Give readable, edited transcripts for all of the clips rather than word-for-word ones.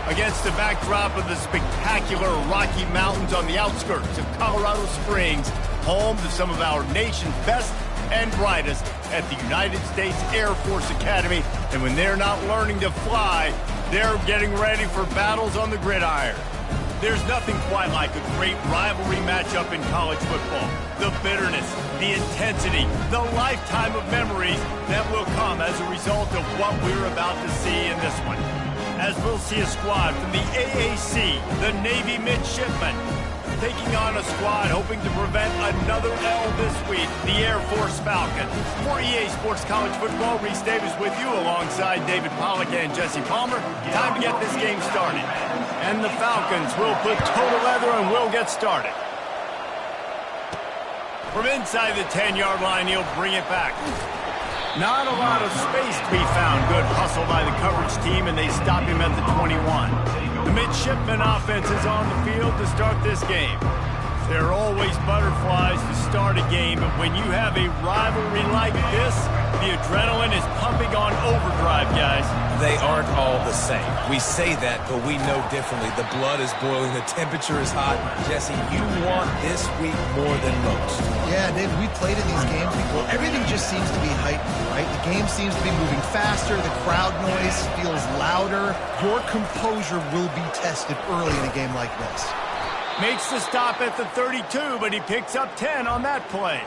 Against the backdrop of the spectacular Rocky Mountains on the outskirts of Colorado Springs, home to some of our nation's best and brightest at the United States Air Force Academy. And when they're not learning to fly, they're getting ready for battles on the gridiron. There's nothing quite like a great rivalry matchup in college football. The bitterness, the intensity, the lifetime of memories that will come as a result of what we're about to see in this one. As we'll see a squad from the AAC, the Navy Midshipmen, taking on a squad hoping to prevent another L this week, the Air Force Falcons. For EA Sports College Football, Reese Davis with you alongside David Pollack and Jesse Palmer. Time to get this game started. And the Falcons will put toe to leather and will get started. From inside the 10-yard line, he'll bring it back. Not a lot of space to be found. Good hustle by the coverage team, and they stop him at the 21. The Midshipman offense is on the field to start this game. There are always butterflies to start a game, but when you have a rivalry like this, the adrenaline is pumping on overdrive, guys. They aren't all the same. We say that, but we know differently. The blood is boiling. The temperature is hot. Jesse, you want this week more than most. Yeah, Dave, we played in these games before. Everything just seems to be heightened, right? The game seems to be moving faster. The crowd noise feels louder. Your composure will be tested early in a game like this. Makes the stop at the 32, but he picks up 10 on that play.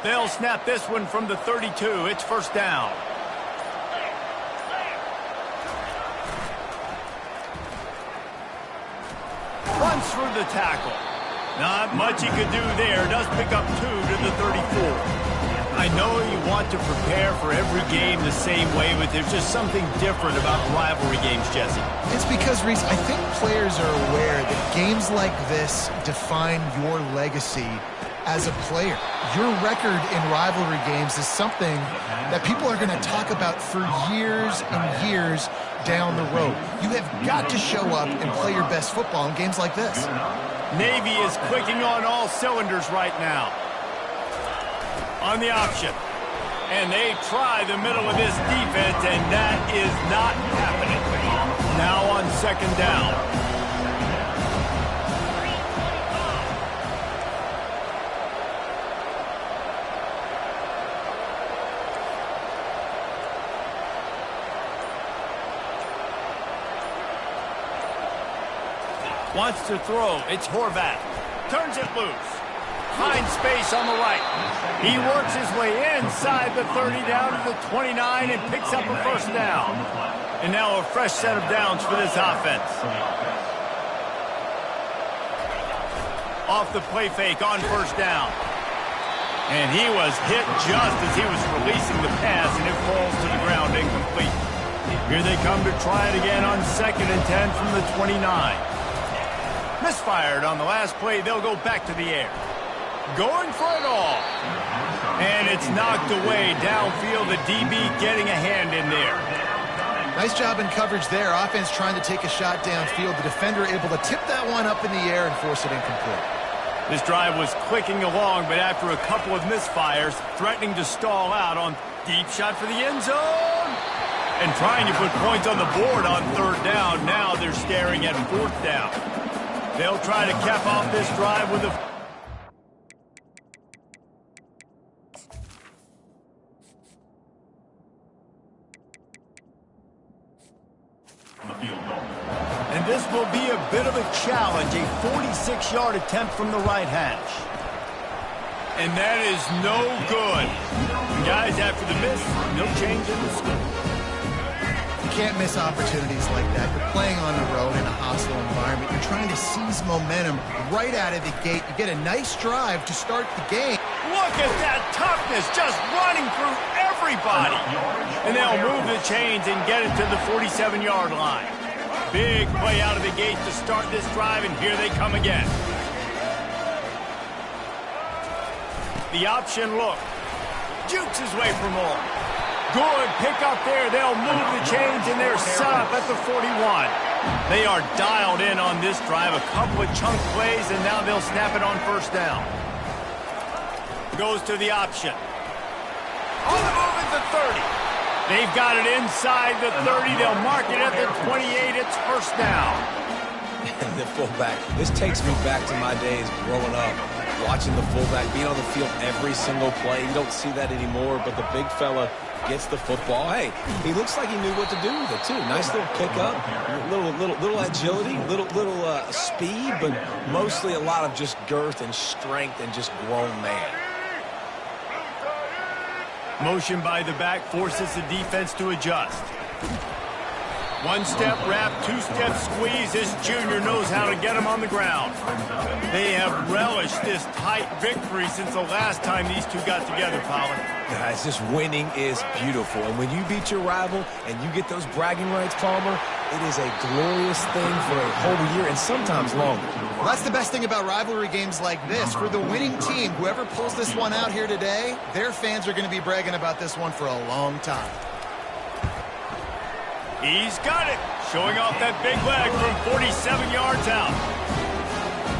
They'll snap this one from the 32. It's first down. Runs through the tackle. Not much he could do there. Does pick up 2 to the 34. I know you want to prepare for every game the same way, but there's just something different about rivalry games, Jesse. It's because, Reese, I think players are aware that games like this define your legacy as a player. Your record in rivalry games is something that people are going to talk about for years and years down the road. You have got to show up and play your best football in games like this. Navy is clicking on all cylinders right now. On the option. And they try the middle of this defense, and that is not happening. Now on second down. Wants to throw. It's Horvath. Turns it loose. Finds space on the right. He works his way inside the 30 down to the 29 and picks up a first down. And now a fresh set of downs for this offense. Off the play fake on first down. And he was hit just as he was releasing the pass, and it falls to the ground incomplete. Here they come to try it again on 2nd and 10 from the 29. Misfired on the last play. They'll go back to the air. Going for it all. And it's knocked away downfield. The DB getting a hand in there. Nice job in coverage there. Offense trying to take a shot downfield. The defender able to tip that one up in the air and force it incomplete. This drive was clicking along, but after a couple of misfires, threatening to stall out on deep shot for the end zone. And trying to put points on the board on 3rd down. Now they're staring at 4th down. They'll try to cap off this drive with a... And this will be a bit of a challenge, a 46-yard attempt from the right hash. And that is no good. Guys, after the miss, no change in the score. You can't miss opportunities like that. You're playing on the road in a hostile environment. You're trying to seize momentum right out of the gate. You get a nice drive to start the game. Look at that toughness, just running through everybody. And they'll move the chains and get it to the 47-yard line. Big play out of the gate to start this drive, and here they come again. The option look. Jukes his way for more. Good pick up there. They'll move the chains, and they're set up at the 41. They are dialed in on this drive. A couple of chunk plays, and now they'll snap it on first down. Goes to the option. On the move at the 30. They've got it inside the 30. They'll mark it at the 28. It's first down. The fullback. This takes me back to my days growing up, watching the fullback being on the field every single play. You don't see that anymore, but the big fella gets the football. Hey, he looks like he knew what to do with it, too. Nice little pickup, little agility, little speed, but mostly a lot of just girth and strength and just grown man. Motion by the back forces the defense to adjust. One-step wrap, two-step squeeze. This junior knows how to get him on the ground. They have relished this tight victory since the last time these two got together, Pollard. Guys, this winning is beautiful. And when you beat your rival and you get those bragging rights, Palmer, it is a glorious thing for a whole year and sometimes longer. Well, that's the best thing about rivalry games like this. For the winning team, whoever pulls this one out here today, their fans are going to be bragging about this one for a long time. He's got it. Showing off that big leg from 47 yards out.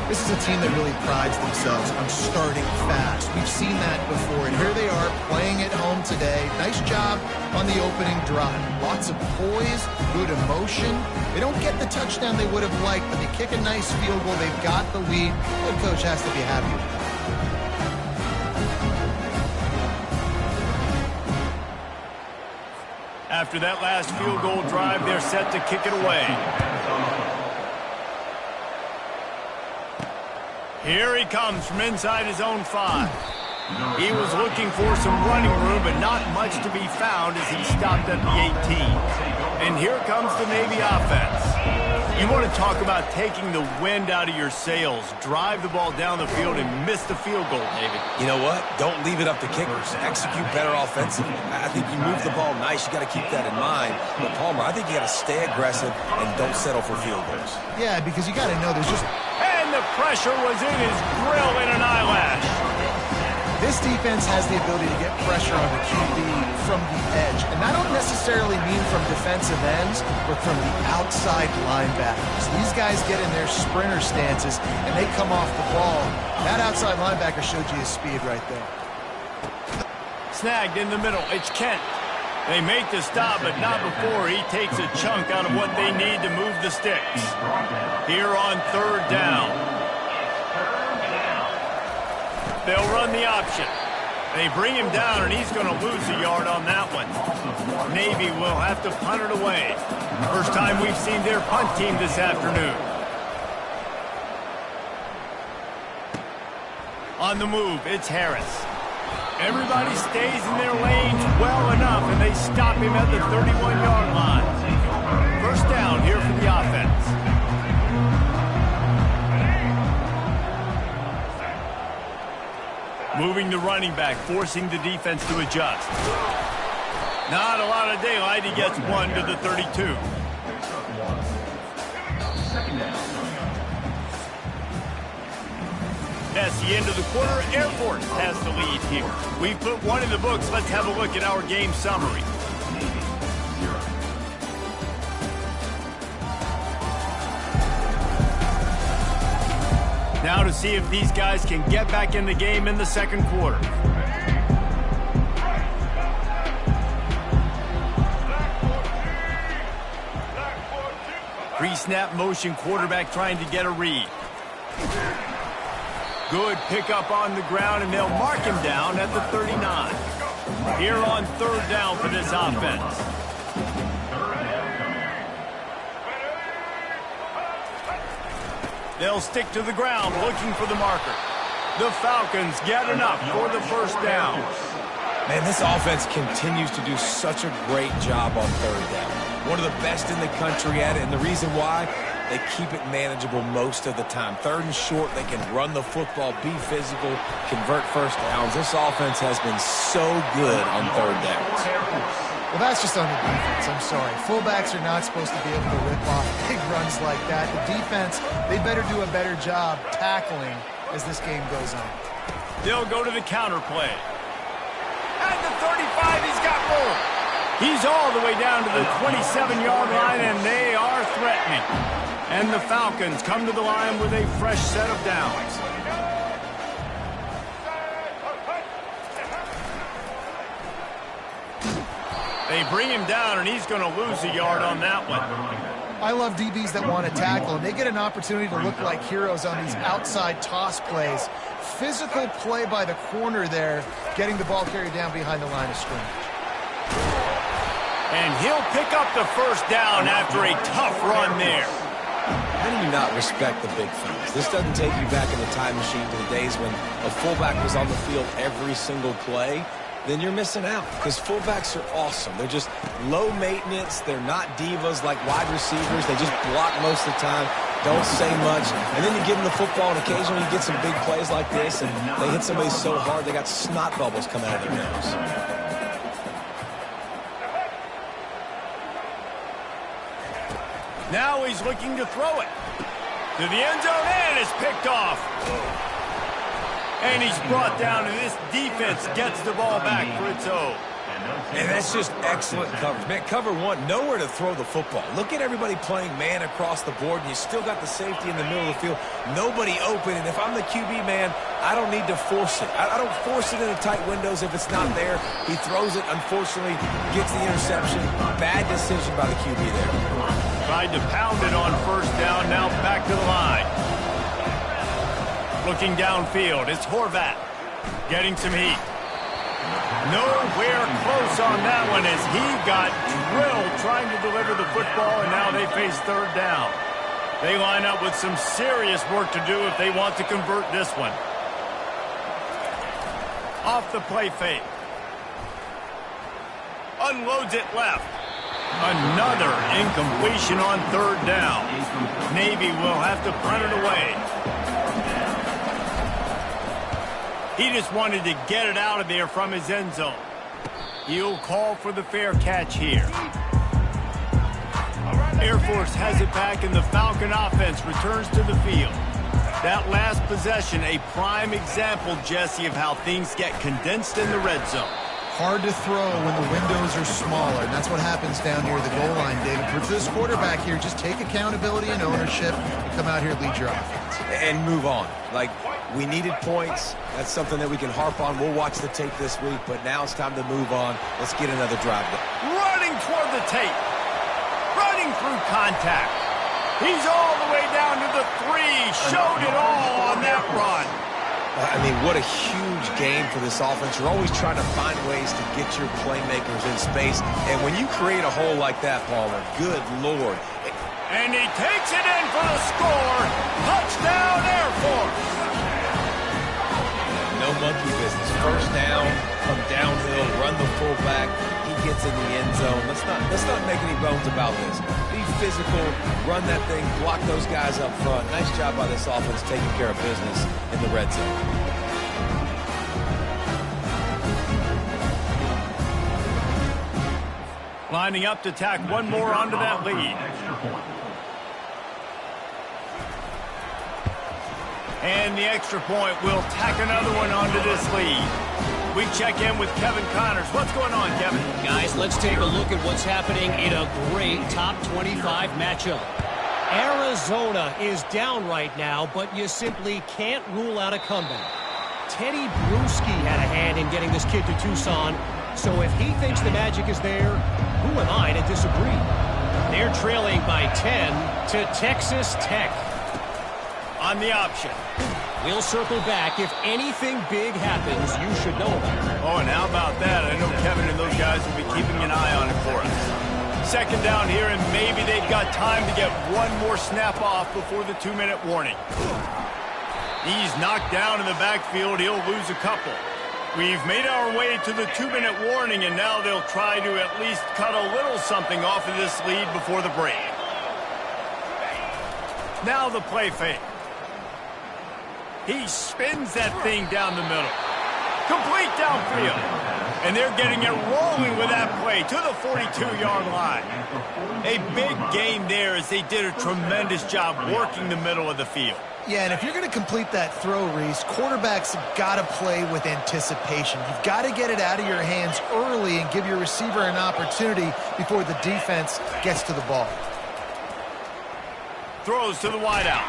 This is a team that really prides themselves on starting fast. We've seen that before, and here they are playing at home today. Nice job on the opening drive. Lots of poise, good emotion. They don't get the touchdown they would have liked, but they kick a nice field goal. They've got the lead. The coach has to be happy with that. After that last field goal drive, they're set to kick it away. Here he comes from inside his own 5. He was looking for some running room, but not much to be found as he stopped at the 18. And here comes the Navy offense. You want to talk about taking the wind out of your sails. Drive the ball down the field and miss the field goal, David. You know what? Don't leave it up to kickers. Execute better offensively. I think you move the ball nice. You got to keep that in mind. But, Palmer, I think you got to stay aggressive and don't settle for field goals. Yeah, because you got to know there's just... And the pressure was in his grill in an eyelash. This defense has the ability to get pressure on the QB from the edge. And I don't necessarily mean from defensive ends, but from the outside linebackers. These guys get in their sprinter stances, and they come off the ball. That outside linebacker showed you his speed right there. Snagged in the middle. It's Kent. They make the stop, but not before he takes a chunk out of what they need to move the sticks. Here on third down. They'll run the option. They bring him down, and he's going to lose a yard on that one. Navy will have to punt it away. First time we've seen their punt team this afternoon. On the move, it's Harris. Everybody stays in their lanes well enough, and they stop him at the 31-yard line. First down here for the offense. Moving the running back, forcing the defense to adjust. Not a lot of daylight. He gets one to the 32. That's the end of the quarter. Air Force has the lead here. We've put one in the books. Let's have a look at our game summary. Now to see if these guys can get back in the game in the second quarter. Pre-snap motion, quarterback trying to get a read. Good pickup on the ground, and they'll mark him down at the 39. Here on third down for this offense. They'll stick to the ground looking for the marker. The Falcons get enough for the first down. Man, this offense continues to do such a great job on third down. One of the best in the country at it, and the reason why, they keep it manageable most of the time. 3rd and short, they can run the football, be physical, convert first downs. This offense has been so good on 3rd downs. Well, that's just on the defense. I'm sorry. Fullbacks are not supposed to be able to rip off big runs like that. The defense, they better do a better job tackling as this game goes on. They'll go to the counter play. At the 35, he's got more. He's all the way down to the 27-yard line, and they are threatening. And the Falcons come to the line with a fresh set of downs. They bring him down, and he's going to lose a yard on that one. I love DBs that want to tackle, and they get an opportunity to look like heroes on these outside toss plays. Physical play by the corner there, getting the ball carried down behind the line of scrimmage. And he'll pick up the first down after a tough run there. How do you not respect the big fellas? This doesn't take you back in the time machine to the days when a fullback was on the field every single play. Then you're missing out, because fullbacks are awesome. They're just low maintenance. They're not divas like wide receivers. They just block most of the time, don't say much. And then you give them the football, and occasionally you get some big plays like this, and they hit somebody so hard they got snot bubbles coming out of their nose. Now he's looking to throw it to the end zone, and it's picked off. And he's brought down, and this defense gets the ball back for its own. And that's just excellent coverage. Man, cover one, nowhere to throw the football. Look at everybody playing man across the board, and you still got the safety in the middle of the field. Nobody open, and if I'm the QB, man, I don't need to force it. I don't force it into tight windows if it's not there. He throws it, unfortunately, gets the interception. Bad decision by the QB there. Tried to pound it on first down, now back to the line. Looking downfield, it's Horvat getting some heat. Nowhere close on that one as he got drilled trying to deliver the football, and now they face 3rd down. They line up with some serious work to do if they want to convert this one. Off the play fake. Unloads it left. Another incompletion on 3rd down. Navy will have to punt it away. He just wanted to get it out of there from his end zone. He'll call for the fair catch here. Air Force has it back, and the Falcon offense returns to the field. That last possession, a prime example, Jesse, of how things get condensed in the red zone. Hard to throw when the windows are smaller, and that's what happens down near the goal line, David. For this quarterback here, just take accountability and ownership and come out here and lead your offense. And move on. Like, we needed points. That's something that we can harp on. We'll watch the tape this week, but now it's time to move on. Let's get another drive done. Running toward the tape. Running through contact. He's all the way down to the 3. Showed it all on that run. I mean, what a huge game for this offense. You're always trying to find ways to get your playmakers in space. And when you create a hole like that, Palmer, good Lord. And he takes it in for the score. Touchdown, Air Force. No monkey business. First down, come downhill, run the fullback. He gets in the end zone. Let's not make any bones about this. Be physical, run that thing, block those guys up front. Nice job by this offense taking care of business in the red zone. Lining up to tack one more onto that lead. And the extra point will tack another one onto this lead. We check in with Kevin Connors. What's going on, Kevin? Guys, let's take a look at what's happening in a great top 25 matchup. Arizona is down right now, but you simply can't rule out a comeback. Teddy Bruschi had a hand in getting this kid to Tucson, so if he thinks the magic is there, who am I to disagree? They're trailing by 10 to Texas Tech. On the option. We'll circle back. If anything big happens, you should know about it. Oh, and how about that? I know Kevin and those guys will be keeping an eye on it for us. Second down here, and maybe they've got time to get one more snap off before the 2-minute warning. He's knocked down in the backfield. He'll lose a couple. We've made our way to the 2-minute warning, and now they'll try to at least cut a little something off of this lead before the break. Now the play fake. He spins that thing down the middle. Complete downfield. And they're getting it rolling with that play to the 42-yard line. A big gain there as they did a tremendous job working the middle of the field. Yeah, and if you're going to complete that throw, Reese, quarterbacks have got to play with anticipation. You've got to get it out of your hands early and give your receiver an opportunity before the defense gets to the ball. Throws to the wideout.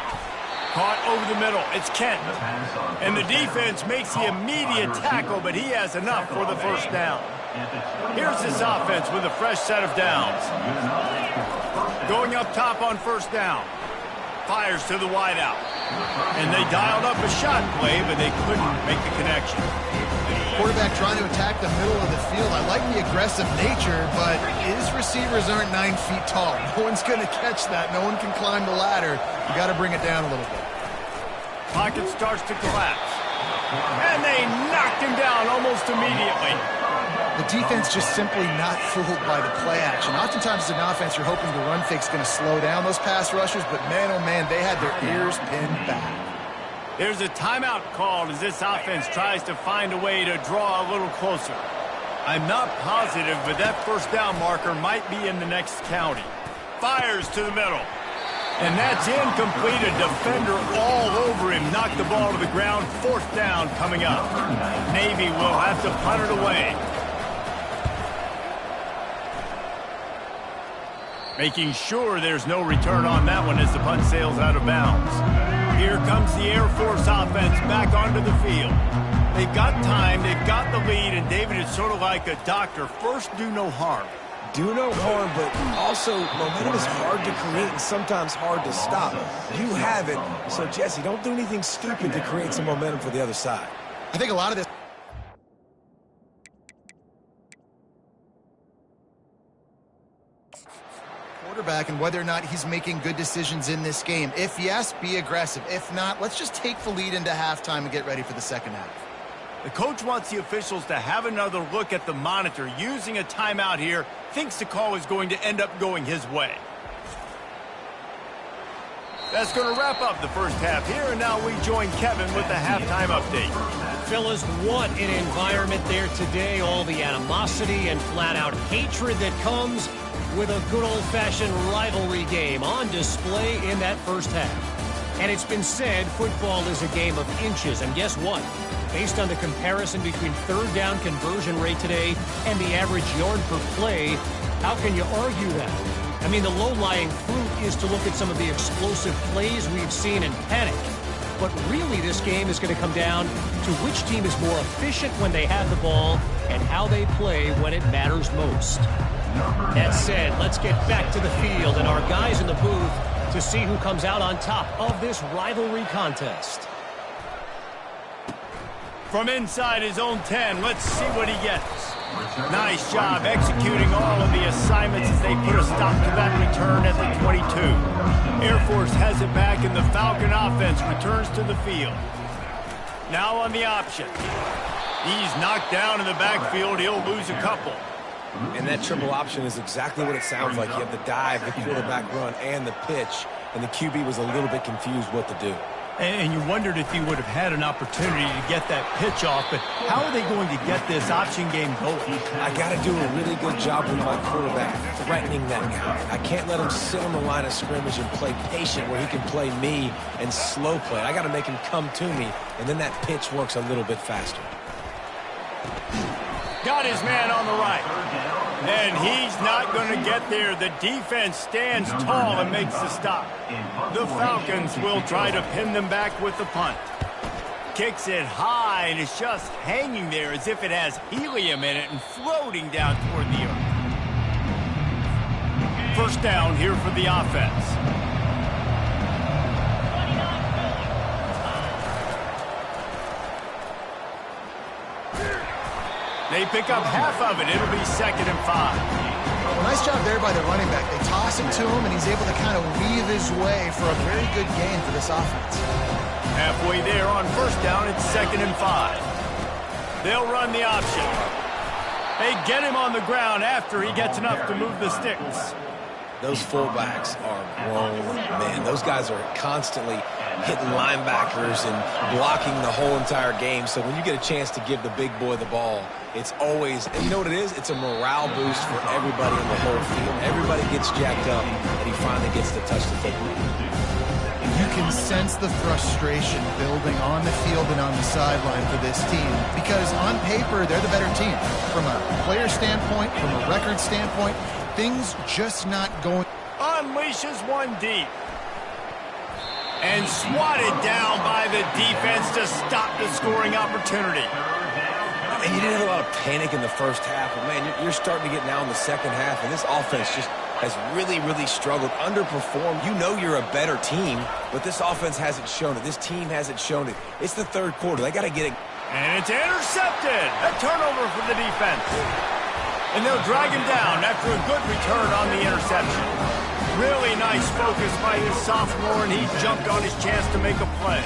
Caught over the middle. It's Kent. And the defense makes the immediate tackle, but he has enough for the first down. Here's this offense with a fresh set of downs. Going up top on first down. Fires to the wideout. And they dialed up a shot play, but they couldn't make the connection. Quarterback trying to attack the middle of the field. I like the aggressive nature, but his receivers aren't 9 feet tall. No one's going to catch that. No one can climb the ladder. You got to bring it down a little bit. Pocket starts to collapse. And they knocked him down almost immediately. The defense just simply not fooled by the play action. Oftentimes as an offense, you're hoping the run fake's going to slow down those pass rushers, but man, oh man, they had their ears pinned back. There's a timeout called as this offense tries to find a way to draw a little closer. I'm not positive, but that first down marker might be in the next county. Fires to the middle. And that's incomplete. A defender all over him. Knocked the ball to the ground. Fourth down coming up. Navy will have to punt it away. Making sure there's no return on that one as the punt sails out of bounds. Here comes the Air Force offense back onto the field. They've got time, they've got the lead, and David, it's sort of like a doctor. First, do no harm. Do no harm, but also momentum is hard to create and sometimes hard to stop. You have it, so Jesse, don't do anything stupid to create some momentum for the other side. I think a lot of this quarterback and whether or not he's making good decisions in this game. If yes, be aggressive. If not, let's just take the lead into halftime and get ready for the second half. The coach wants the officials to have another look at the monitor. Using a timeout here, thinks the call is going to end up going his way. That's going to wrap up the first half here, and now we join Kevin with the halftime update. Fellas, what an environment there today. All the animosity and flat-out hatred that comes with a good old-fashioned rivalry game on display in that first half. And it's been said football is a game of inches, and guess what? Based on the comparison between third down conversion rate today and the average yard per play, how can you argue that? I mean, the low-lying fruit is to look at some of the explosive plays we've seen in panic. But really, this game is going to come down to which team is more efficient when they have the ball and how they play when it matters most. That said, let's get back to the field and our guys in the booth to see who comes out on top of this rivalry contest. From inside his own 10, let's see what he gets. Nice job executing all of the assignments as they put a stop to that return at the 22. Air Force has it back, and the Falcon offense returns to the field. Now on the option. He's knocked down in the backfield. He'll lose a couple. And that triple option is exactly what it sounds like. You have the dive, the quarterback run, and the pitch. And the QB was a little bit confused what to do. And you wondered if he would have had an opportunity to get that pitch off, but how are they going to get this option game going? I got to do a really good job with my quarterback threatening that guy. I can't let him sit on the line of scrimmage and play patient where he can play me and slow play. I got to make him come to me, and then that pitch works a little bit faster. Got his man on the right. And he's not going to get there. The defense stands tall and makes the stop. The Falcons will try to pin them back with the punt. Kicks it high, and it's just hanging there as if it has helium in it and floating down toward the earth. First down here for the offense. They pick up half of it. It'll be 2nd and 5. Well, nice job there by the running back. They toss it to him, and he's able to kind of weave his way for a very good gain for this offense. Halfway there on first down, it's 2nd and 5. They'll run the option. They get him on the ground after he gets enough to move the sticks. Those fullbacks are grown men. Those guys are constantly hitting linebackers and blocking the whole entire game. So when you get a chance to give the big boy the ball, it's always, and you know what it is? It's a morale boost for everybody in the whole field. Everybody gets jacked up, and he finally gets to touch the football. You can sense the frustration building on the field and on the sideline for this team because on paper, they're the better team. From a player standpoint, from a record standpoint, things just not going. Unleashes one deep. And swatted down by the defense to stop the scoring opportunity. And you didn't have a lot of panic in the first half, but man, you're starting to get now in the second half, and this offense just has really, really struggled, underperformed. You know you're a better team, but this offense hasn't shown it. This team hasn't shown it. It's the third quarter. They got to get it. And it's intercepted. A turnover for the defense. And they'll drag him down after a good return on the interception. Really nice focus by his sophomore, and he jumped on his chance to make a play.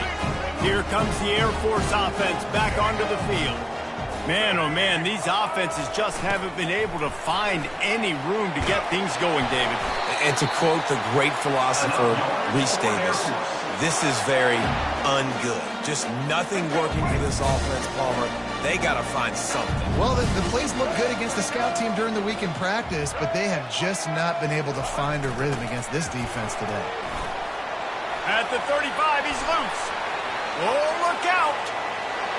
Here comes the Air Force offense back onto the field. Man, oh man, these offenses just haven't been able to find any room to get things going, David. And to quote the great philosopher Reese Davis, this is very ungood. Just nothing working for this offense, Palmer. They got to find something. Well, the plays look good against the scout team during the week in practice, but they have just not been able to find a rhythm against this defense today. At the 35, he's loose. Oh, look out.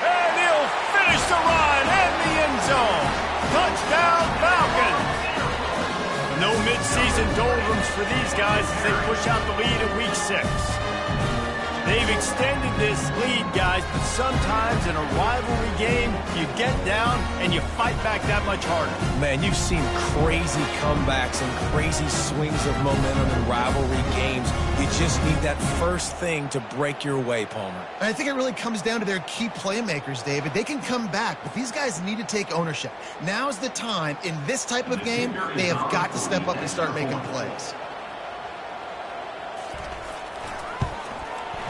And he'll finish the run in the end zone. Touchdown, Falcons. No midseason doldrums for these guys as they push out the lead in Week 6. They've extended this lead, guys, but sometimes in a rivalry game, you get down and you fight back that much harder. Man, you've seen crazy comebacks and crazy swings of momentum in rivalry games. You just need that first thing to break your way, Palmer. And I think it really comes down to their key playmakers, David. They can come back, but these guys need to take ownership. Now's the time. In this type of game, they have got to step up and start making plays.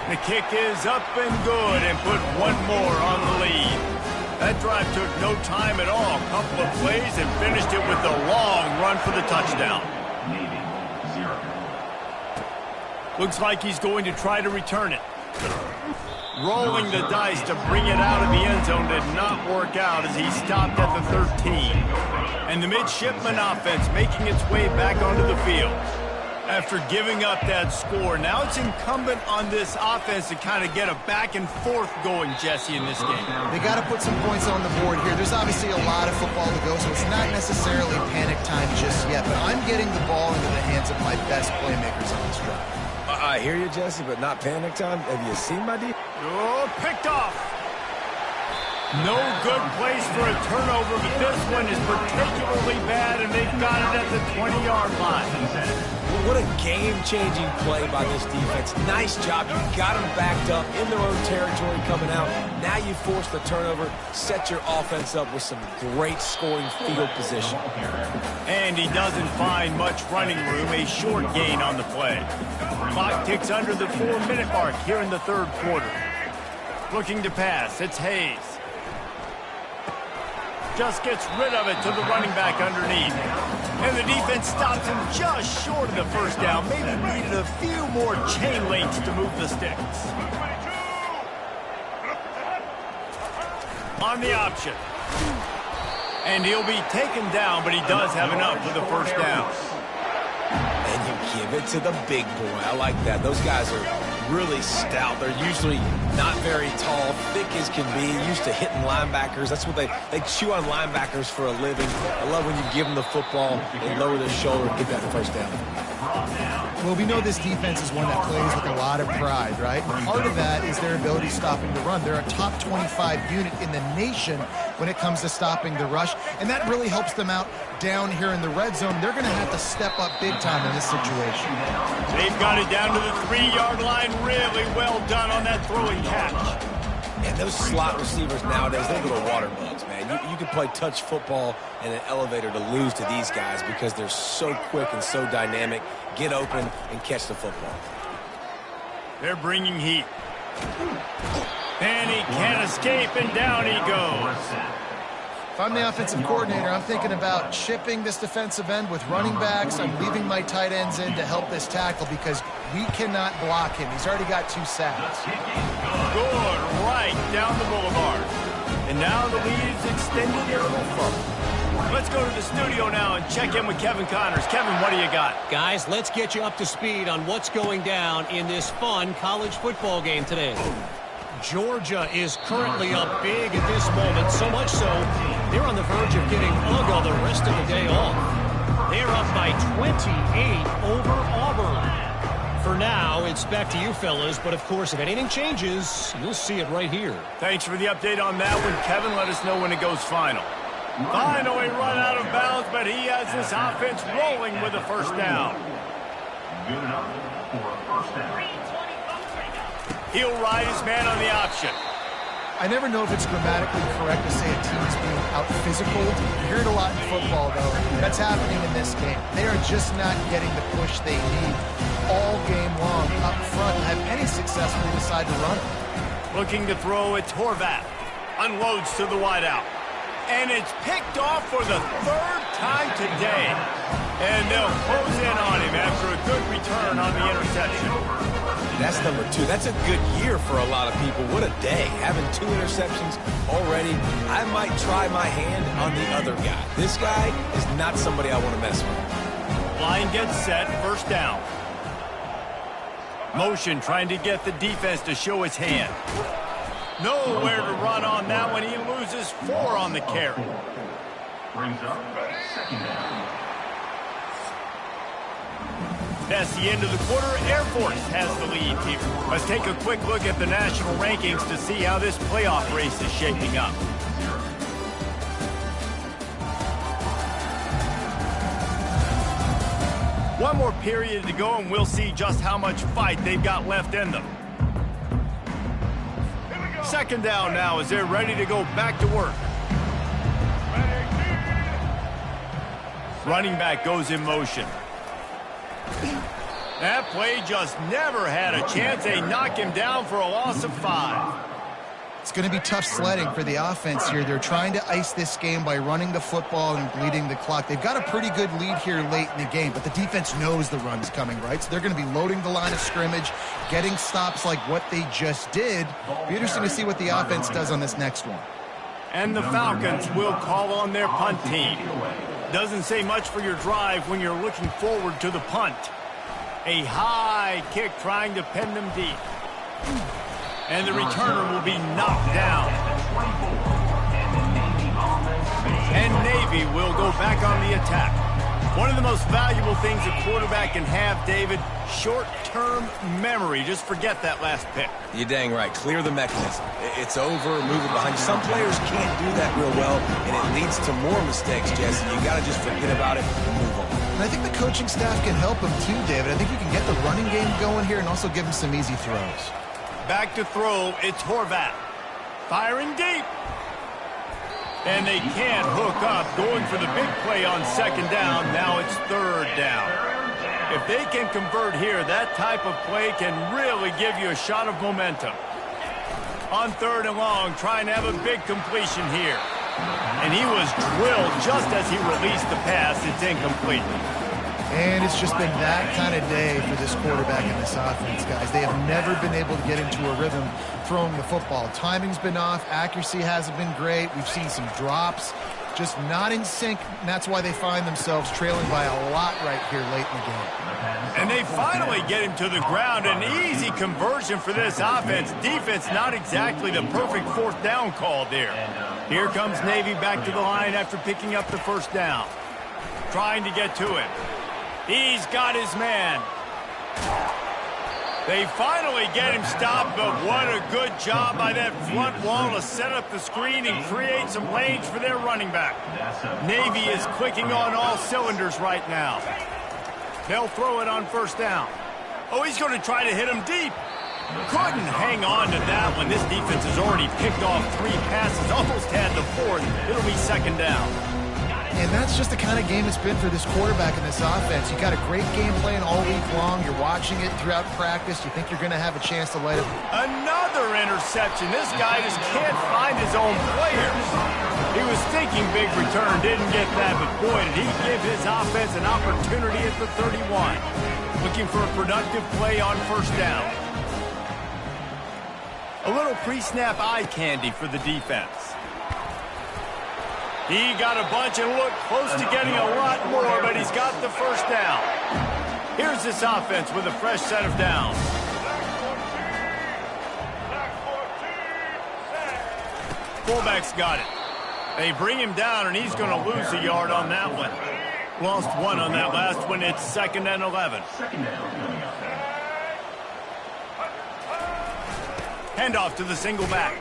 The kick is up and good and put one more on the lead. That drive took no time at all. A couple of plays and finished it with a long run for the touchdown. Looks like he's going to try to return it. Rolling the dice to bring it out of the end zone did not work out as he stopped at the 13. And the midshipman offense making its way back onto the field. After giving up that score, now it's incumbent on this offense to kind of get a back and forth going, Jesse, in this game. They got to put some points on the board here. There's obviously a lot of football to go, so it's not necessarily panic time just yet, but I'm getting the ball into the hands of my best playmakers on this drive. I hear you, Jesse, but not panic time. Have you seen my D? Oh, picked off. No good place for a turnover, but this one is particularly bad, and they've got it at the 20-yard line. What a game-changing play by this defense. Nice job. You got them backed up in their own territory coming out. Now you force the turnover, set your offense up with some great scoring field position. And he doesn't find much running room, a short gain on the play. Clock ticks under the 4-minute mark here in the third quarter. Looking to pass, it's Hayes. Just gets rid of it to the running back underneath. And the defense stops him just short of the first down. Maybe needed a few more chain links to move the sticks. On the option. And he'll be taken down, but he does have enough for the first down. And you give it to the big boy. I like that. Those guys are really stout. They're usually not very tall, thick as can be, used to hitting linebackers. That's what they chew on linebackers for a living. I love when you give them the football, they lower their shoulder and get that first down. Well, we know this defense is one that plays with a lot of pride, right? And part of that is their ability stopping the run. They're a top 25 unit in the nation when it comes to stopping the rush, and that really helps them out down here in the red zone. They're going to have to step up big time in this situation. They've got it down to the 3-yard line. Really well done on that throwing catch. And those slot receivers nowadays, they're little water bugs, man. You can play touch football in an elevator to lose to these guys because they're so quick and so dynamic. Get open and catch the football. They're bringing heat. And he can't escape, and down he goes. If I'm the offensive coordinator, I'm thinking about chipping this defensive end with running backs. I'm leaving my tight ends in to help this tackle because we cannot block him. He's already got 2 sacks. Good, right down the boulevard. And now the lead is extended a little further. Let's go to the studio now and check in with Kevin Connors. Kevin, what do you got? Guys, let's get you up to speed on what's going down in this fun college football game today. Georgia is currently up big at this moment, so much so they're on the verge of getting UGA the rest of the day off. They're up by 28 over Auburn. For now, it's back to you fellas, but of course, if anything changes, you'll see it right here. Thanks for the update on that one, Kevin. Let us know when it goes final. Finally run out of bounds, but he has this offense rolling with a first down. Good enough for a first down. He'll ride his man on the option. I never know if it's grammatically correct to say a team is being out-physical. You hear it a lot in football, though. That's happening in this game. They are just not getting the push they need all game long up front to have any success when they decide to run it. Looking to throw, it's Horvath. Unloads to the wideout. And it's picked off for the 3rd time today. And they'll close in on him after a good return on the interception. That's number 2. That's a good year for a lot of people. What a day. Having 2 interceptions already. I might try my hand on the other guy. This guy is not somebody I want to mess with. Line gets set, first down. Motion trying to get the defense to show his hand. Nowhere to run on that one. He loses 4 on the carry. Brings up second down. That's the end of the quarter. Air Force has the lead here. Let's take a quick look at the national rankings to see how this playoff race is shaping up. One more period to go, and we'll see just how much fight they've got left in them. Second down now as they're ready to go back to work. Running back goes in motion. That play just never had a chance. They knock him down for a loss of 5. It's going to be tough sledding for the offense here. They're trying to ice this game by running the football and bleeding the clock. They've got a pretty good lead here late in the game, but the defense knows the run's coming, right? So they're going to be loading the line of scrimmage, getting stops like what they just did. Be interesting to see what the offense does on this next one. And the Falcons will call on their punt team. Doesn't say much for your drive when you're looking forward to the punt. A high kick trying to pin them deep. And the returner will be knocked down. And Navy will go back on the attack. One of the most valuable things a quarterback can have, David, short-term memory. Just forget that last pick. You're dang right. Clear the mechanism. It's over, move it behind you. Some players can't do that real well, and it leads to more mistakes, Jesse. You got to just forget about it and move on. And I think the coaching staff can help him too, David. I think you can get the running game going here and also give him some easy throws. Back to throw, it's Horvath. Firing deep. And they can't hook up, going for the big play on second down. Now it's third down. If they can convert here, that type of play can really give you a shot of momentum. On third and long, trying to have a big completion here. And he was drilled just as he released the pass. It's incomplete. And it's just been that kind of day for this quarterback and this offense, guys. They have never been able to get into a rhythm throwing the football. Timing's been off. Accuracy hasn't been great. We've seen some drops. Just not in sync, and that's why they find themselves trailing by a lot right here late in the game. And they finally get him to the ground. An easy conversion for this offense. Defense not exactly the perfect fourth down call there. Here comes Navy back to the line after picking up the first down. Trying to get to it. He's got his man. They finally get him stopped, but what a good job by that front wall to set up the screen and create some lanes for their running back. Navy is clicking on all cylinders right now. They'll throw it on first down. Oh, he's going to try to hit him deep. Couldn't hang on to that one. This defense has already picked off 3 passes, almost had the 4th. It'll be second down. And that's just the kind of game it's been for this quarterback and this offense. You got a great game plan all week long. You're watching it throughout practice. You think you're going to have a chance to light up. Another another interception. This guy just can't find his own players. He was thinking big return, didn't get that, but boy, did he give his offense an opportunity at the 31. Looking for a productive play on first down. A little pre-snap eye candy for the defense. He got a bunch and looked close to getting a lot more, but he's got the first down. Here's this offense with a fresh set of downs. Fullback's got it. They bring him down, and he's going to lose a yard on that one. Lost one on that last one. It's 2nd and 11. Handoff to the single back.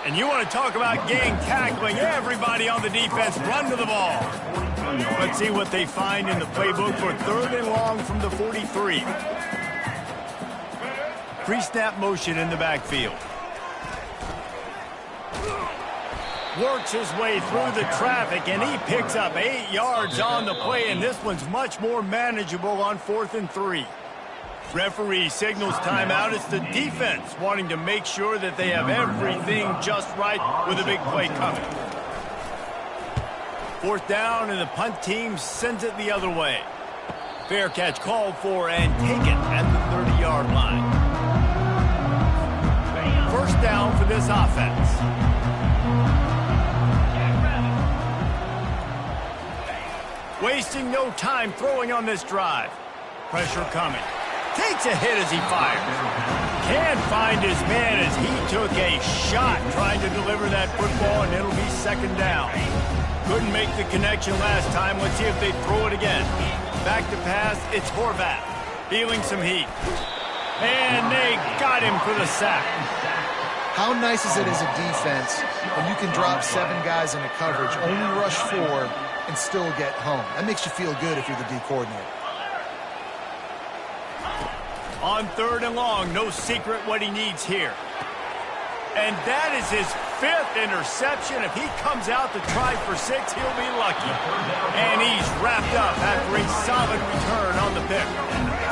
And you want to talk about gang tackling. Everybody on the defense run to the ball. Let's see what they find in the playbook for 3rd and long from the 43. Pre-snap motion in the backfield. Works his way through the traffic, and he picks up 8 yards on the play, and this one's much more manageable on 4th and 3. Referee signals timeout. It's the defense wanting to make sure that they have everything just right with a big play coming. 4th down, and the punt team sends it the other way. Fair catch called for and taken at the 30-yard line. First down for this offense. Wasting no time throwing on this drive. Pressure coming. Takes a hit as he fires. Can't find his man as he took a shot trying to deliver that football, and it'll be 2nd down. Couldn't make the connection last time. Let's see if they throw it again. Back to pass, it's Horvath. Feeling some heat. And they got him for the sack. How nice is it as a defense when you can drop 7 guys in a coverage, only rush 4, and still get home? That makes you feel good if you're the D coordinator. On 3rd and long, no secret what he needs here. And that is his 5th interception. If he comes out to try for 6, he'll be lucky. And he's wrapped up after a solid return on the pick.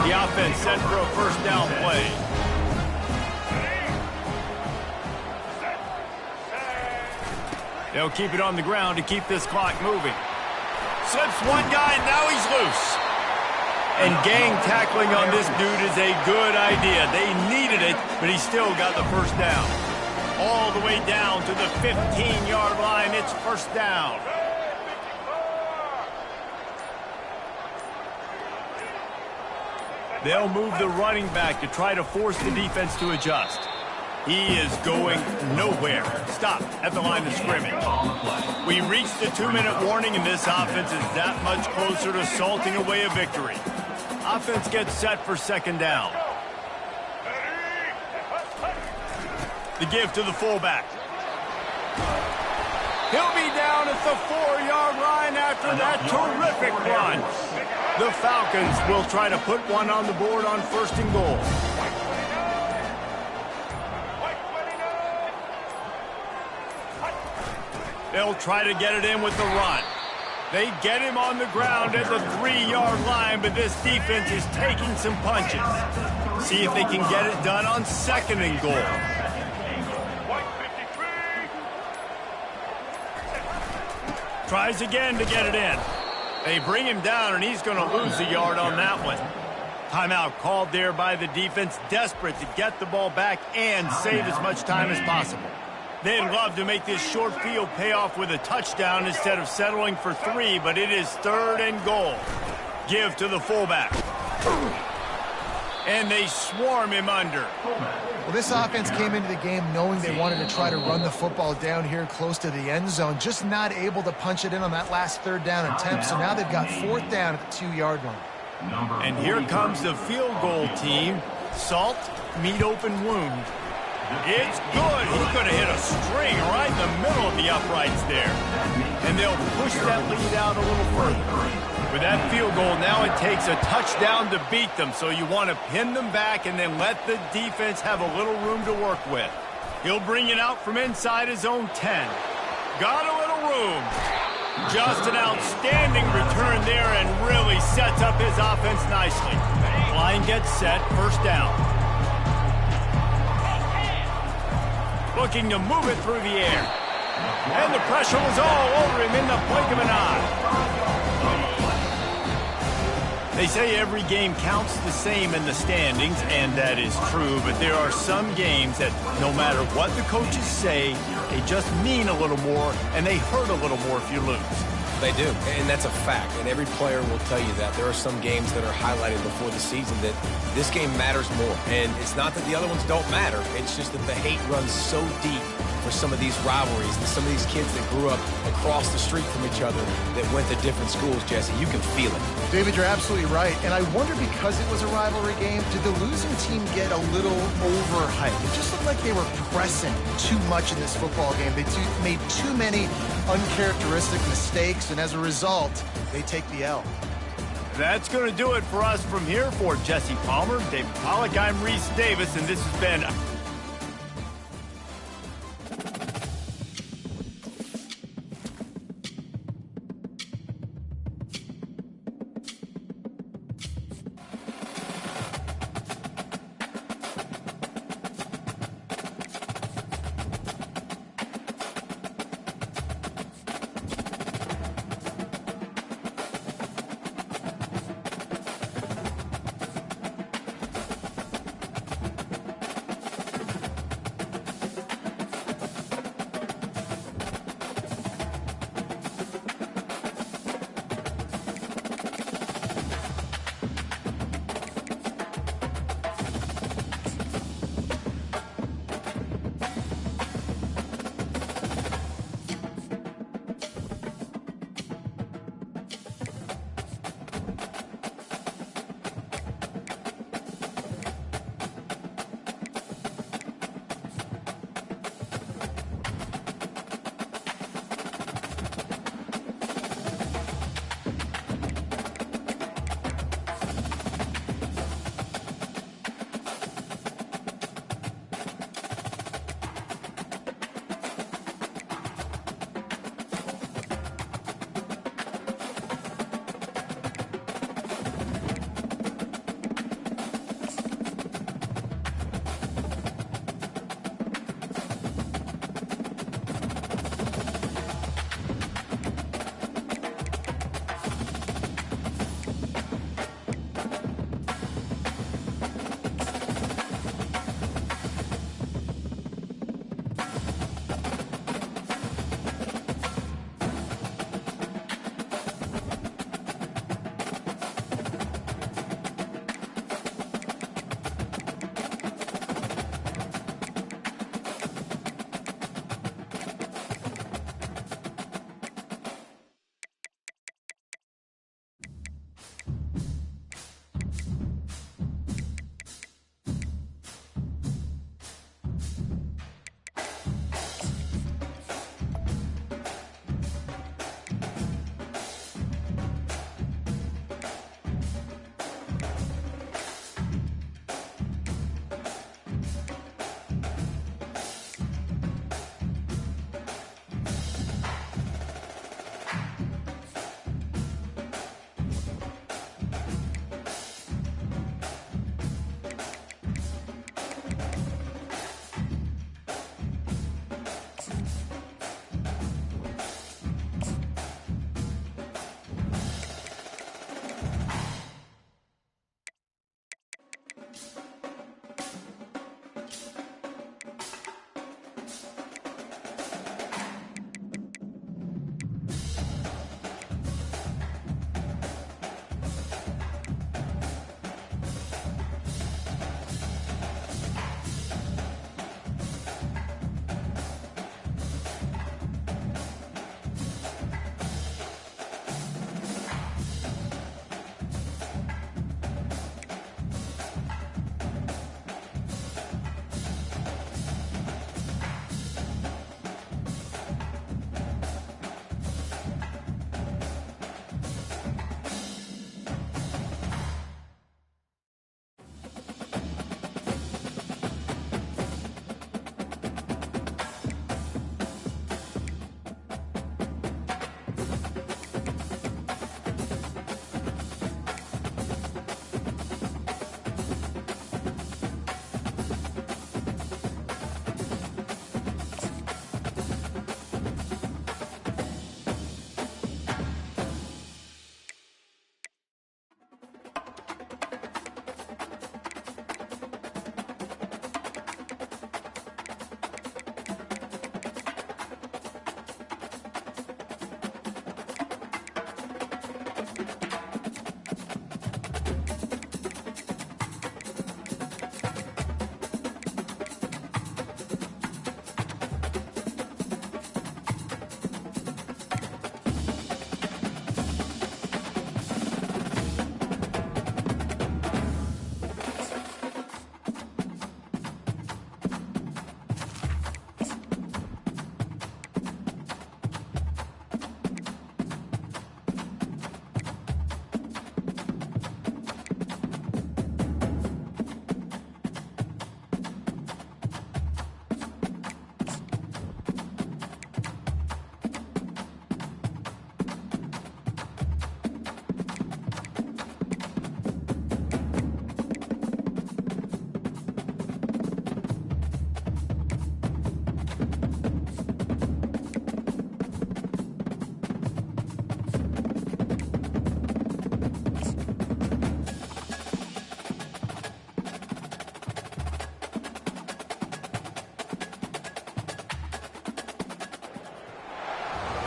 The offense set for a first down play. They'll keep it on the ground to keep this clock moving. Slips one guy, and now he's loose. And gang tackling on this dude is a good idea. They needed it, but he still got the first down. All the way down to the 15-yard line. It's first down. They'll move the running back to try to force the defense to adjust. He is going nowhere. Stop at the line of scrimmage. We reached the 2-minute warning, and this offense is that much closer to salting away a victory. Offense gets set for 2nd down. The give to the fullback. He'll be down at the 4-yard line after that terrific run. The Falcons will try to put one on the board on 1st and goal. They'll try to get it in with the run. They get him on the ground at the 3-yard line, but this defense is taking some punches. See if they can get it done on 2nd and goal. Tries again to get it in. They bring him down, and he's going to lose a yard on that one. Timeout called there by the defense, desperate to get the ball back and save as much time as possible. They'd love to make this short field pay off with a touchdown instead of settling for 3, but it is 3rd and goal. Give to the fullback. And they swarm him under. Well, this offense came into the game knowing they wanted to try to run the football down here close to the end zone, just not able to punch it in on that last 3rd down attempt, so now they've got 4th down at the 2-yard line. And here comes the field goal team. Salt, meet open wound. It's good. He could have hit a string right in the middle of the uprights there. And they'll push that lead out a little further. With that field goal, now it takes a touchdown to beat them, so you want to pin them back and then let the defense have a little room to work with. He'll bring it out from inside his own 10. Got a little room. Just an outstanding return there and really sets up his offense nicely. Line gets set, first down. looking to move it through the air. And the pressure was all over him in the blink of an eye. They say every game counts the same in the standings, and that is true, but there are some games that no matter what the coaches say, they just mean a little more, and they hurt a little more if you lose. They do, and that's a fact, and every player will tell you that. There are some games that are highlighted before the season that this game matters more, and it's not that the other ones don't matter, it's just that the hate runs so deep for some of these rivalries and some of these kids that grew up across the street from each other that went to different schools, Jesse. You can feel it. David, you're absolutely right, and I wonder, because it was a rivalry game, did the losing team get a little overhyped? It just looked like they were pressing too much in this football game. They made too many uncharacteristic mistakes, and as a result, they take the L. That's going to do it for us from here. For Jesse Palmer, David Pollack, I'm Reese Davis, and this has been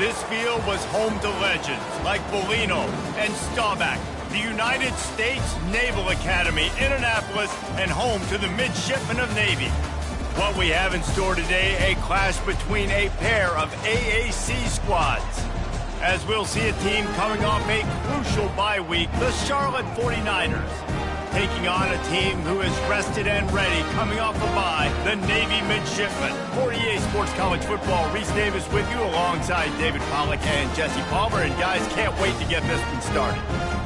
This field was home to legends like Bellino and Staubach, the United States Naval Academy in Annapolis, and home to the Midshipmen of Navy. What we have in store today, a clash between a pair of AAC squads. As we'll see a team coming off a crucial bye week, the Charlotte 49ers, taking on a team who is rested and ready, coming off a bye, the Navy Midshipmen. For EA Sports College Football, Reese Davis with you alongside David Pollack and Jesse Palmer. And guys, can't wait to get this one started.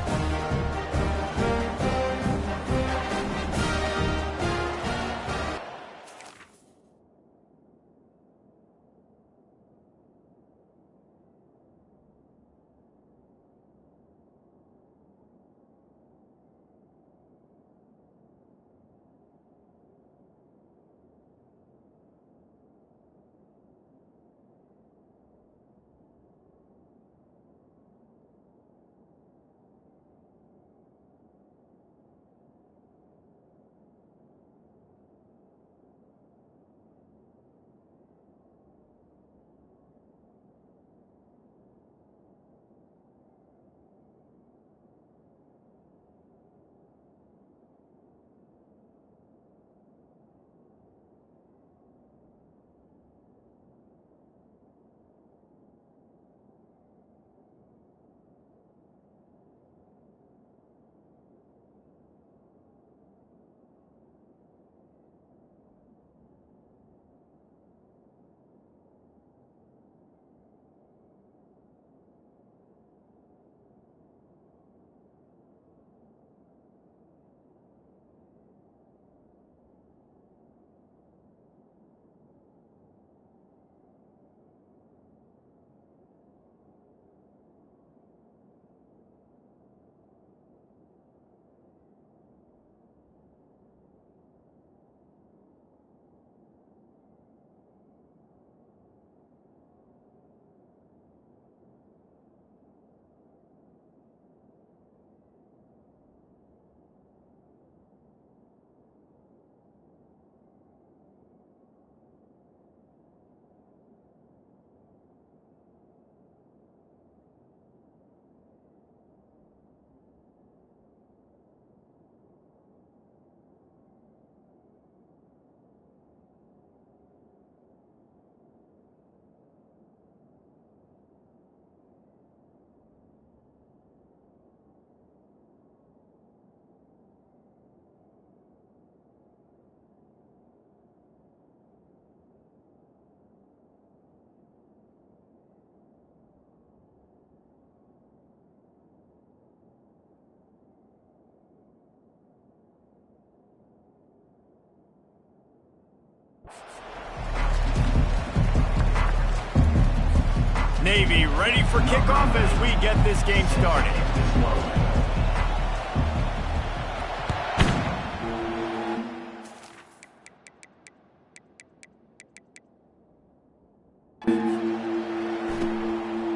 Navy ready for kickoff as we get this game started.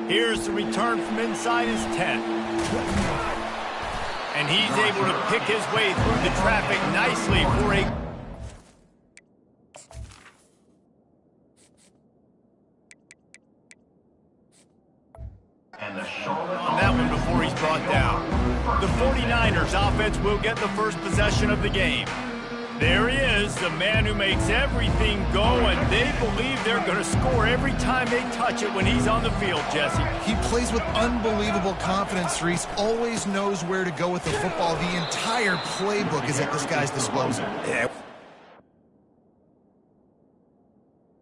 Here's the return from inside his 10. And he's able to pick his way through the traffic nicely for a... on that one before he's brought down. The 49ers offense will get the first possession of the game. There he is, the man who makes everything go, and they believe they're going to score every time they touch it when he's on the field, Jesse. He plays with unbelievable confidence, Reese. Always knows where to go with the football. The entire playbook is at this guy's disposal. Yeah,